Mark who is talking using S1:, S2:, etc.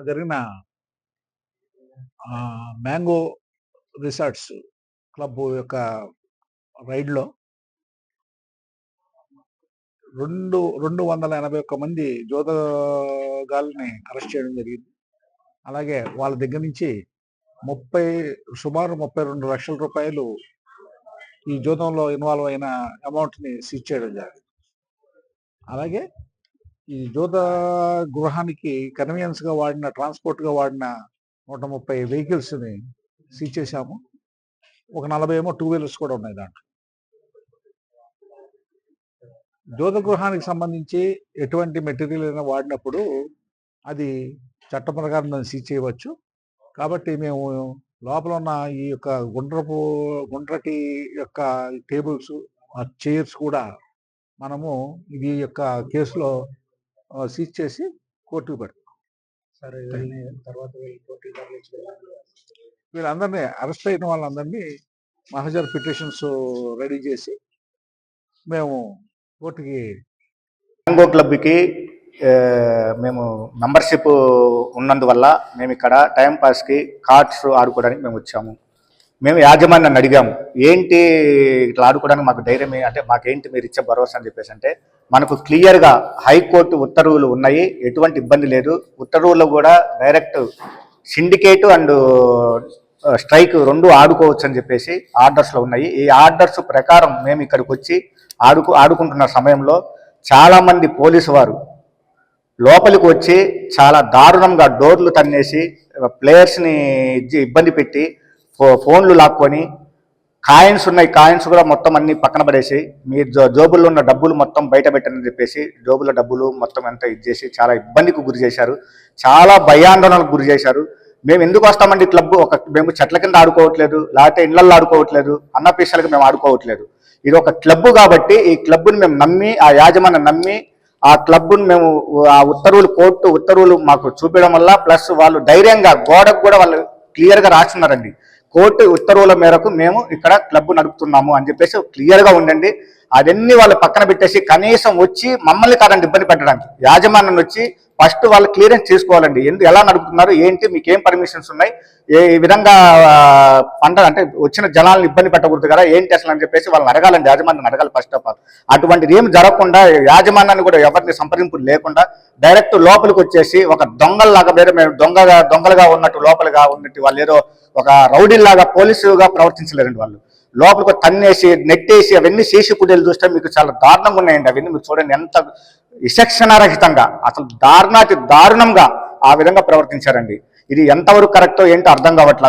S1: జరిగిన mango resorts club యొక్క రైడ్లో 281 మంది జోదగాల్ని అరెస్ట్ చేయడం జరిగింది. అలాగే వాళ్ళ దగ్గర నుంచి సుమారు 32 లక్షల రూపాయలు ఈ జూదంలో ఇన్వాల్వ్ అయిన అమౌంట్ని సీజ్ చేయడం జరిగింది. అలాగే ఈ జూద గృహానికి కన్వీనియన్స్గా వాడిన ట్రాన్స్పోర్ట్గా వాడిన 130 వెహికల్స్ని సీజ్ చేశాము. ఒక 40 టూ వీలర్స్ కూడా ఉన్నాయి దాంట్లో. జూద గృహానికి సంబంధించి ఎటువంటి మెటీరియల్ అయినా వాడినప్పుడు అది చట్ట ప్రకారం దాన్ని సీజ్ చేయవచ్చు. కాబట్టి మేము లోపల ఉన్న ఈ యొక్క గుండ్రటి యొక్క టేబుల్స్, చైర్స్ కూడా మనము ఇది యొక్క కేసులో సీజ్ చేసి కోర్టుకు పెడతాం. వీళ్ళందరినీ అరెస్ట్ అయిన వాళ్ళందరినీ మహజర్ పిటిషన్స్ రెడీ చేసి మేము కోర్టుకి
S2: మ్యాంగో క్లబ్కి మేము మెంబర్షిప్ ఉన్నందువల్ల మేము ఇక్కడ టైంపాస్కి కార్డ్స్ ఆడుకోవడానికి మేము వచ్చాము. మేము యాజమాన్యాన్ని అడిగాము, ఏంటి ఇట్లా ఆడుకోవడానికి మాకు ధైర్యం అంటే మాకేంటి మీరు ఇచ్చే భరోసా అని చెప్పేసి అంటే, మనకు క్లియర్గా హైకోర్టు ఉత్తర్వులు ఉన్నాయి, ఎటువంటి ఇబ్బంది లేదు. ఉత్తర్వుల్లో కూడా డైరెక్ట్ సిండికేటు అండ్ స్ట్రైక్ 2 ఆడుకోవచ్చు అని చెప్పేసి ఆర్డర్స్లో ఉన్నాయి. ఈ ఆర్డర్స్ ప్రకారం మేము ఇక్కడికి వచ్చి ఆడుకుంటున్న సమయంలో చాలామంది పోలీసు వారు లోపలికి వచ్చి చాలా దారుణంగా డోర్లు తన్నేసి ప్లేయర్స్ని ఇబ్బంది పెట్టి ఫోన్లు లాక్కొని కాయిన్స్ ఉన్నాయి, కాయిన్స్ కూడా మొత్తం అన్ని పక్కన పడేసి మీ జోబుల్లో ఉన్న డబ్బులు మొత్తం బయట పెట్టని చెప్పేసి జోబుల డబ్బులు మొత్తం అంతా ఇచ్చేసి చాలా ఇబ్బందికి గురి చేశారు, చాలా భయాందోళనకు గురి చేశారు. మేము ఎందుకు వస్తామండి క్లబ్? మేము చెట్ల కింద ఆడుకోవట్లేదు, లేకపోతే ఇళ్లల్లో ఆడుకోవట్లేదు, అన్నపీసాలకు మేము ఆడుకోవట్లేదు. ఇది ఒక క్లబ్ కాబట్టి ఈ క్లబ్ని మేము నమ్మి, ఆ యాజమాన్యం నమ్మి ఆ క్లబ్ను మేము ఆ కోర్టు ఉత్తర్వులు మాకు చూపించడం వల్ల, ప్లస్ వాళ్ళు ధైర్యంగా గోడకు కూడా వాళ్ళు క్లియర్గా రాస్తున్నారండి, కోర్టు ఉత్తర్వుల మేరకు మేము ఇక్కడ క్లబ్ నడుపుతున్నాము అని చెప్పేసి క్లియర్గా ఉండండి. అవన్నీ వాళ్ళు పక్కన పెట్టేసి కనీసం వచ్చి మమ్మల్ని కాదండి ఇబ్బంది పెట్టడానికి, యాజమాన్యం వచ్చి ఫస్ట్ వాళ్ళు క్లియరెన్స్ చేసుకోవాలండి. ఎలా నడుపుతున్నారు, ఏంటి, మీకు ఏం పర్మిషన్స్ ఉన్నాయి, ఏ విధంగా అంటే వచ్చిన జనాలను ఇబ్బంది పెట్టకూడదు కదా, ఏంటి అసలు అని చెప్పేసి వాళ్ళని అడగాలండి, యాజమాన్యం అడగాలి ఫస్ట్ ఆఫ్ ఆల్. అటువంటిది ఏం జరగకుండా యాజమాన్యాన్ని కూడా ఎవరిని సంప్రదింపులు లేకుండా డైరెక్ట్ లోపలికి వచ్చేసి ఒక దొంగల్లాగా, మేము దొంగలుగా ఉన్నట్టు లోపలిగా ఉన్నట్టు వాళ్ళు ఏదో ఒక రౌడీలాగా పోలీసుగా ప్రవర్తించలేరండి. వాళ్ళు లోపలికి తన్నేసి నెట్టేసి అవన్నీ సీసీ ఫుటేజ్ చూస్తే మీకు చాలా దారుణంగా ఉన్నాయండి. అవన్నీ మీరు చూడండి, ఎంత విచక్షణారహితంగా, అసలు దారుణంగా ఆ విధంగా ప్రవర్తించారండి. ఇది ఎంతవరకు కరెక్టో ఏంటో అర్థం కావట్లేదు.